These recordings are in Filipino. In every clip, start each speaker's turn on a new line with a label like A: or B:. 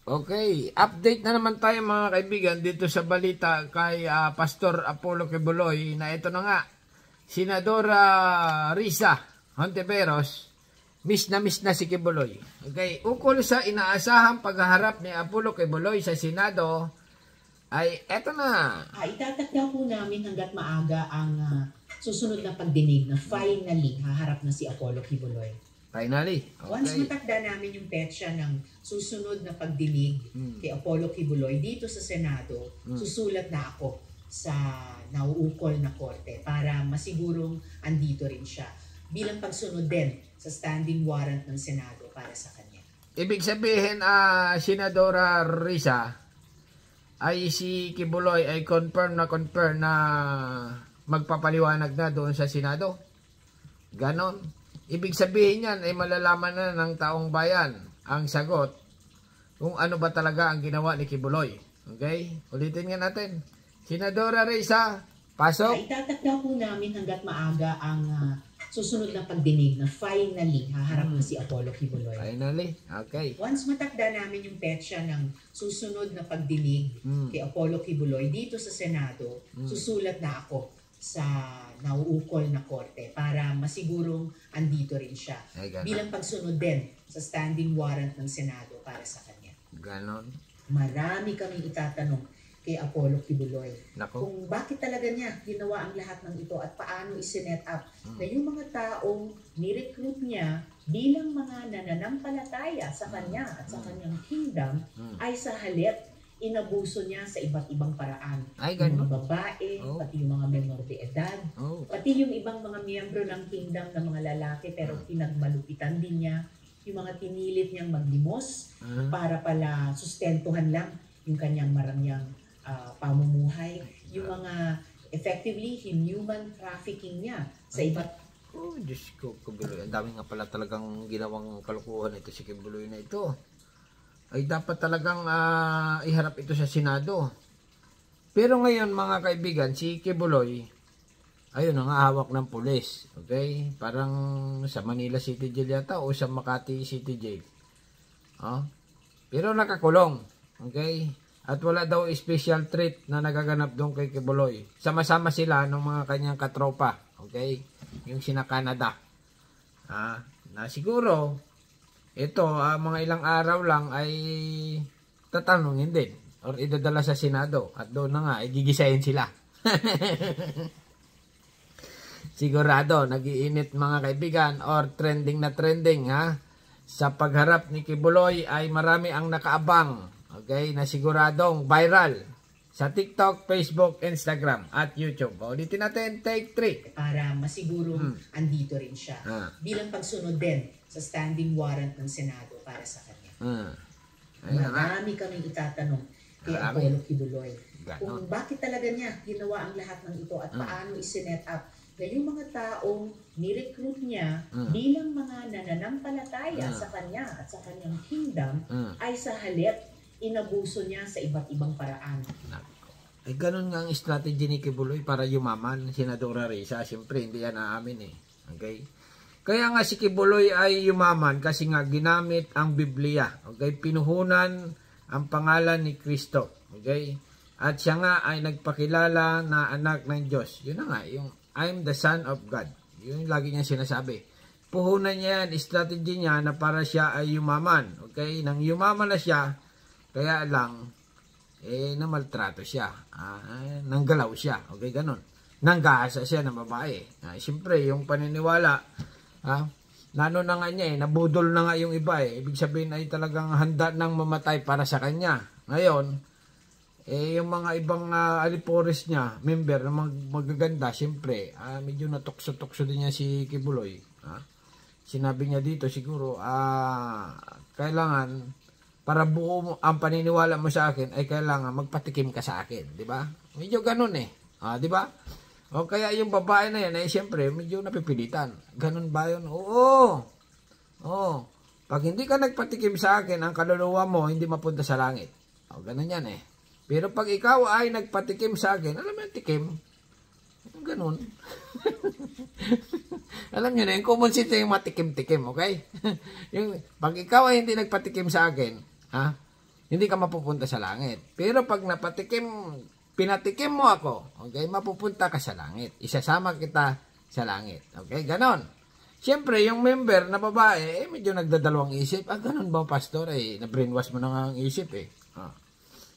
A: Okay, update na naman tayo mga kaibigan dito sa balita kay Pastor Apollo Quiboloy na ito na nga, Senadora Risa Hontiveros, miss na si Quiboloy. Okay, ukol sa inaasahang paghaharap ni Apollo Quiboloy sa Senado, ay eto na.
B: Itatakda po namin hanggat maaga ang susunod na pagdinig na finally haharap na si Apollo Quiboloy.
A: Finally. Okay.
B: Once matakda namin yung petsa ng susunod na pagdinig kay Apollo Quiboloy dito sa Senado, susulat na ako sa nauukol na korte para masigurong andito rin siya bilang pagsunod din sa standing warrant ng Senado para sa kanya.
A: Ibig sabihin, Senadora Risa, ay si Quiboloy ay confirm na magpapaliwanag na doon sa Senado. Ganon. Ibig sabihin yan ay malalaman na ng taong bayan ang sagot kung ano ba talaga ang ginawa ni Quiboloy. Okay? Ulitin nga natin. Senadora Risa, pasok.
B: Itatakda po namin hanggat maaga ang susunod na pagdinig na finally haharap na si Apollo Quiboloy.
A: Finally? Okay.
B: Once matakda namin yung petsa ng susunod na pagdinig kay Apollo Quiboloy dito sa Senado, susulat na ako sa nauukol na korte para masigurong andito rin siya bilang pagsunod din sa standing warrant ng Senado para sa kanya.
A: Ganon.
B: Marami kaming itatanong kay Apollo Quiboloy
A: Nako.
B: kung bakit talaga niya ginawa ang lahat ng ito at paano isinet up na yung mga taong nirecruit niya bilang mga nananampalataya sa kanya at sa kanyang kingdom ay sa halip inabuso niya sa iba't ibang paraan.
A: Ay,
B: yung mga babae, pati yung mga menor de edad, pati yung ibang mga miyembro ng kingdom na mga lalaki pero pinagmalupitan din niya, yung mga pinilit niyang maglimos para pala sustentuhan lang yung kanyang marangyang pamumuhay, yung mga effectively human trafficking niya sa iba't
A: Diyos ko, Quiboloy. Ang dami nga pala talagang ginawang kalukuhan ito si Quiboloy na ito. Ay dapat talagang iharap ito sa Senado. Pero ngayon mga kaibigan, si Quiboloy, ayun ang hawak ng pulis. Okay? Parang sa Manila City Jail yata o sa Makati City Jail. Pero nakakulong. Okay? At wala daw special treat na nagaganap doon kay Quiboloy. Sama-sama sila ng mga kanyang katropa. Okay? Yung sina Canada. Na siguro, ito, mga ilang araw lang ay tatanungin din or idadala sa Senado at doon na nga, gigisahin sila. Sigurado, nag-iinit mga kaibigan or trending na trending sa pagharap ni Quiboloy ay marami ang nakaabang. Okay, na siguradong viral sa TikTok, Facebook, Instagram at YouTube. Ulitin natin, take 3.
B: Para masigurong andito rin siya bilang pagsunod din sa standing warrant ng Senado para sa kanya. Marami kaming itatanong kay Apollo Quiboloy kung bakit talaga niya ginawa ang lahat ng ito at paano isinet up na yung mga taong nirecruit niya bilang mga nananampalataya sa kanya at sa kanyang kingdom ay sa halip inabuso niya sa iba't ibang paraan.
A: Ay ganun nga ang strategy ni Quiboloy para yumaman. Senadora Risa, siyempre hindi yan aamin Okay? Kaya nga si Quiboloy ay yumaman kasi nga ginamit ang Biblia. Okay? Pinuhunan ang pangalan ni Kristo. Okay? At siya nga ay nagpakilala na anak ng Diyos. Yun na nga, yung I'm the Son of God. Yun yung lagi niya sinasabi. Puhunan niya yan, strategy niya na para siya ay yumaman. Okay? Nang yumaman na siya, kaya lang, namaltrato siya. Nanggalaw siya. Okay, ganun. Nanggahasa siya ng babae. Siyempre, yung paniniwala, nano na nga niya nabudol na nga yung iba Ibig sabihin ay talagang handa nang mamatay para sa kanya. Ngayon, yung mga ibang alipores niya, member na magaganda, siyempre, medyo natukso-tukso din niya si Quiboloy. Sinabi niya dito siguro, kailangan, para buo ang paniniwala mo sa akin, ay kailangan magpatikim ka sa akin. Di ba? Medyo ganun di ba? O kaya yung babae na yan, siyempre, medyo napipilitan. Ganun ba yun? Oo. Pag hindi ka nagpatikim sa akin, ang kaluluwa mo hindi mapunta sa langit. O, ganun yan Pero pag ikaw ay nagpatikim sa akin, alam mo yung tikim? Ganun. Alam nyo na, yung common sense yung matikim-tikim, okay? Pag ikaw ay hindi nagpatikim sa akin, hindi ka mapupunta sa langit. Pero pag pinatikim mo ako, okay, mapupunta ka sa langit. Isasama kita sa langit. Okay, ganon. Siyempre, yung member na babae, medyo nagdadalawang isip. Ganon ba, pastor? Na-brainwash mo na nga ang isip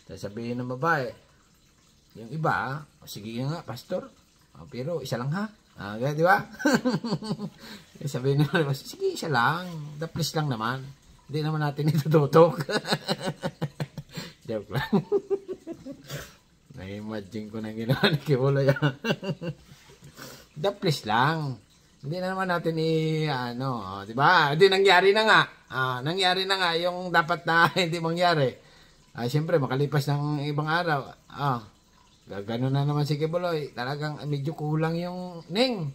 A: sasabihin ng babae, yung iba, sige nga, pastor. Pero isa lang ha. Di ba? Sabihin naman, sige, isa lang. Please lang naman. Hindi naman natin itututok. Joke lang. Na-imagine ko na ginawa ni Kibuloy. Please lang. Hindi na naman natin di ba? Hindi, nangyari na nga. Nangyari na nga yung dapat na hindi mangyari. Siyempre, makalipas ng ibang araw. Gano'n na naman si Kibuloy. Talagang medyo kulang yung Ning.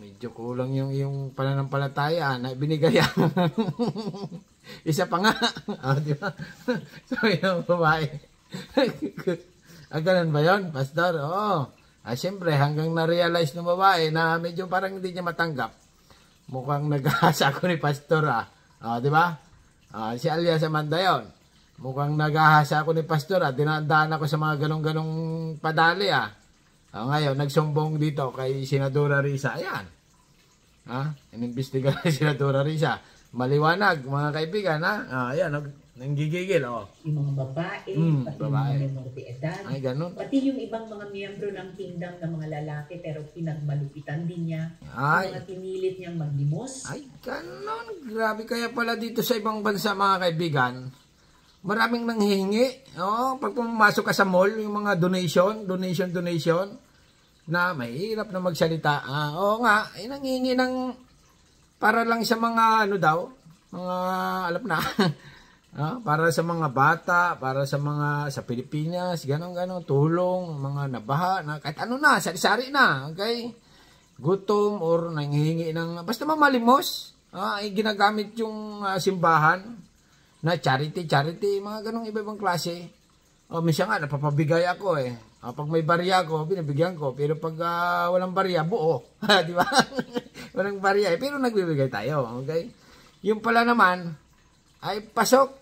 A: Medyo kulang yung pananampalataya na binigay. Isa pa nga. Di ba? So, yung babae. Ganun ba yun, pastor? Siyempre, hanggang na-realize ng babae na medyo parang hindi niya matanggap. Mukhang nag-ahasa ako ni pastor, di ba? Si Alias Amanda yun. Mukhang nag-ahasa ako ni pastor, dinadaan ako sa mga ganong-ganong padali, ngayon, nagsumbong dito kay Senadora Risa. Ayan. Inimbestiga ni Senadora Risa. Maliwanag, mga kaibigan, ayan, nanggigigil,
B: Yung mga babae, pati yung mga menor de edad.
A: Ay, ganun.
B: Pati yung ibang mga miyembro ng kingdom ng mga lalaki, pero pinagmalupitan din niya. Yung mga pinilit niyang maglimos.
A: Ay, ganun. Grabe, kaya pala dito sa ibang bansa, mga kaibigan, maraming nanghihingi. Pag pumasok ka sa mall, yung mga donation, na mahirap na magsalita. Nga, nanghihingi ng para lang sa mga mga alam na. Para sa mga bata, para sa mga sa Pilipinas, ganon, tulong, mga nabaha, kahit ano na, sari-sari na, okay? Gutom or nanghihingi ng, basta mamalimos, ginagamit yung simbahan na charity, mga ganong iba-ibang klase. Minsan nga, napapabigay ako pag may barya ako, binibigyan ko. Pero pag walang barya, buo. Di ba? Walang barya pero nagbibigay tayo. Okay? Yung pala naman, ay pasok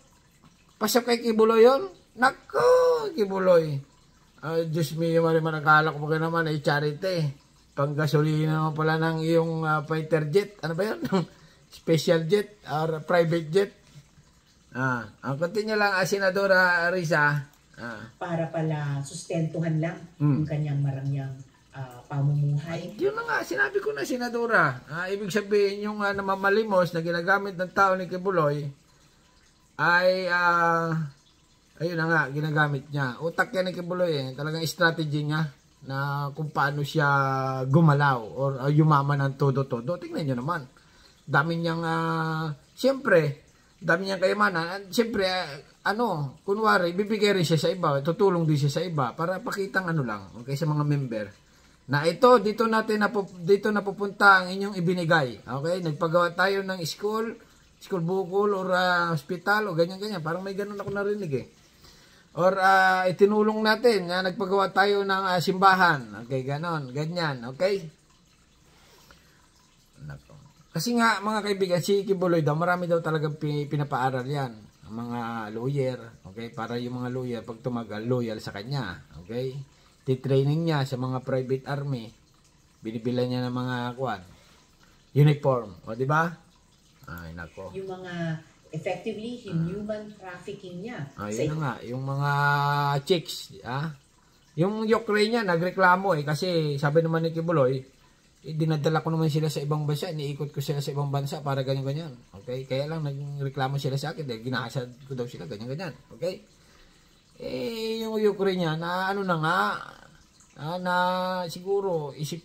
A: kay Kibuloy yun. Naku, Kibuloy. Diyos mio, nakakala ko pa naman ay charity. Pang gasolina naman pala ng iyong fighter jet. Ano ba yun? Special jet or private jet. Ang continue lang, Senadora Risa.
B: Para pala sustentuhan lang yung kanyang marangyang pamumuhay.
A: Yun na nga, sinabi ko na, Senadora. Ibig sabihin, yung namamalimos na ginagamit ng tao ni Kibuloy ay, ayun na nga, ginagamit niya. Utak yan ni Kibuloy talagang strategy niya na kung paano siya gumalaw or yumaman ng todo-todo. Tingnan nyo naman. Dami niyang, siyempre, dami niyang kayamanan. Siyempre, kunwari, bibigay rin siya sa iba, tutulong din siya sa iba para pakitang lang, okay, sa mga member. Na ito, dito napupunta ang inyong ibinigay. Okay, nagpagawa tayo ng school bukol or hospital o ganyan-ganyan. Parang may ganun ako narinig Or itinulong natin na nagpagawa tayo ng simbahan. Okay, ganyan, okay? Kasi nga, mga kaibigan, si Kibuloy daw, marami daw talaga pinapaaral yan. Ang mga lawyer, okay? Para yung mga lawyer, pag tumagal, loyal sa kanya, okay? Titraining niya sa mga private army. Binibilan niya ng mga uniform. O, di ba? Ay, nako.
B: Yung mga effectively, human trafficking niya.
A: Yun nga, yung mga chicks, Yung Ukraine niya, nagreklamo kasi sabi naman ni Kibuloy, dinadala ko naman sila sa ibang bansa, iniikot ko sila sa ibang bansa para ganyan-ganyan. Okay? Kaya lang nagreklamo sila sa akin dahil ginahasad ko daw sila ganyan-ganyan. Okay? Yung Ukraine niya, na na siguro isip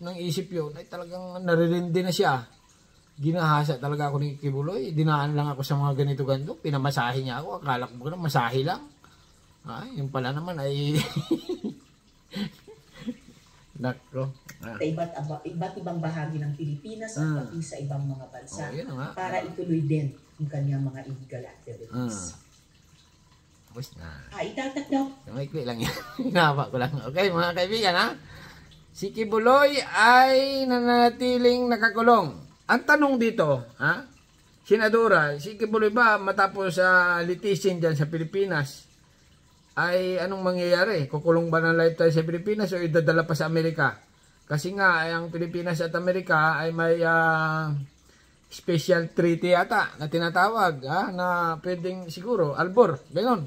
A: yun, ay talagang naririndi na siya. Ginahasa talaga ako ni Kibuloy. Dinaan lang ako sa mga ganito-ganito. Pinamasahe niya ako. Akala ko na masahe lang. Yung pala naman ay nako.
B: Sa iba't ibang bahagi ng Pilipinas at pati sa ibang mga bansa para ituloy din yung kanyang mga illegal activities.
A: Tapos na.
B: Itatak daw.
A: Maikli lang yan. Hinaba ko lang. Okay, mga kaibigan, si Kibuloy ay nananatiling nakakulong. Ang tanong dito, senadora, si Kibuloy ba matapos sa litigation dyan sa Pilipinas, ay anong mangyayari? Kukulong ba ng lifetime sa Pilipinas o idadala pa sa Amerika? Kasi nga, ang Pilipinas at Amerika ay may special treaty ata na tinatawag, na pwedeng siguro, albor, gano'n.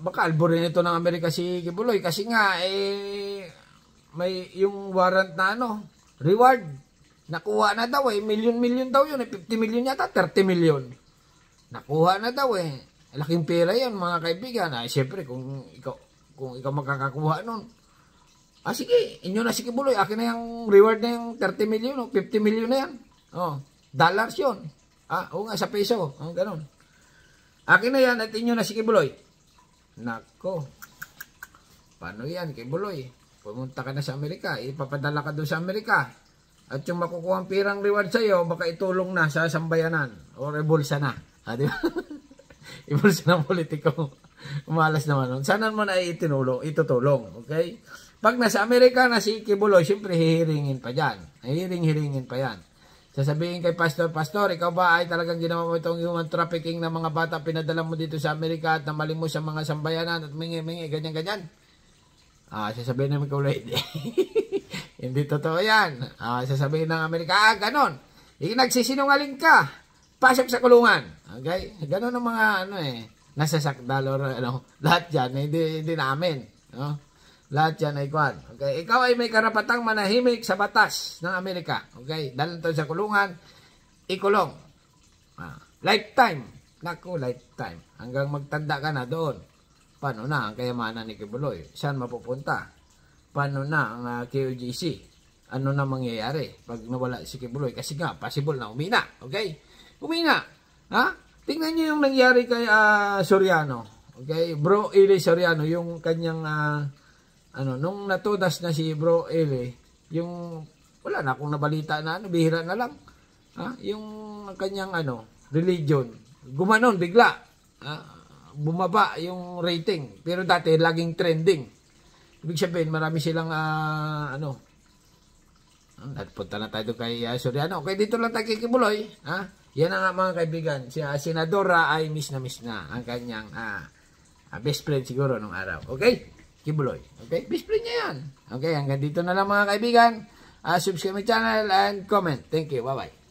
A: Baka albor rin ito ng Amerika si Kibuloy kasi nga, may yung warrant na reward. Nakuha na daw million daw yun, 50 million yata, 30 million. Nakuha na daw laking pera yan mga kaibigan. Siyempre kung ikaw makakakuha nun. Sige, inyo na si Kibuloy, akin na yung reward na yung 30 million, 50 million na yan. Dollars yun. Oo nga, sa peso. Ganun. Akin na yan at inyo na si Kibuloy. Nako. Paano yan, Kibuloy? Pumunta ka na sa Amerika, ipapadala ka doon sa Amerika. At yung makukuha ang pirang reward sa'yo, baka itulong na sa sambayanan. O rebulsa na. Di ba? Ibulsa ng politiko. Umalas naman nun. Sana mo na itutulong. Okay? Pag nasa Amerika na si Kibuloy, siyempre hihiringin pa dyan. Hihiringin pa yan. Sasabihin kay Pastor, ikaw ba ay talagang ginawa mo itong human trafficking ng mga bata pinadala mo dito sa Amerika at namali mo sa mga sambayanan at mingi, ganyan. Sasabihin namin Kibuloy, hindi totoo yan. Sasabihin ng Amerika, ganon. Nagsisinungaling ka. Pasok sa kulungan. Okay? Ganon ang mga nasa sakdalor, lahat yan, hindi namin. Lahat yan ay kwan. Okay? Ikaw ay may karapatang manahimik sa batas ng Amerika. Okay? Dahil ito sa kulungan, ikulong. Lifetime. Naku, lifetime. Hanggang magtanda ka na doon. Paano na ang kayamanan ni Kibuloy? Saan mapupunta? Paano na ang KOJC? Ano na mangyayari pag nawala si Kibuloy? Kasi nga, possible na umina. Okay? Umina. Tingnan nyo yung nangyari kay Soriano. Okay? Bro Eli Soriano, yung kanyang, nung natudas na si Bro Eli, yung, wala na akong nabalita na, bihira na lang. Yung kanyang, religion. Gumanon, bigla. Bumaba yung rating. Pero dati, laging trending. Ibig sabihin, marami silang, punta na tayo kay Soriano. Okay, dito lang tayo kay Kibuloy. Yan ang mga kaibigan. Si Senadora ay miss na ang kanyang best friend siguro nung araw. Okay? Kibuloy. Okay? Best friend niya yan. Okay, hanggang dito na lang mga kaibigan. Subscribe my channel and comment. Thank you. Bye-bye.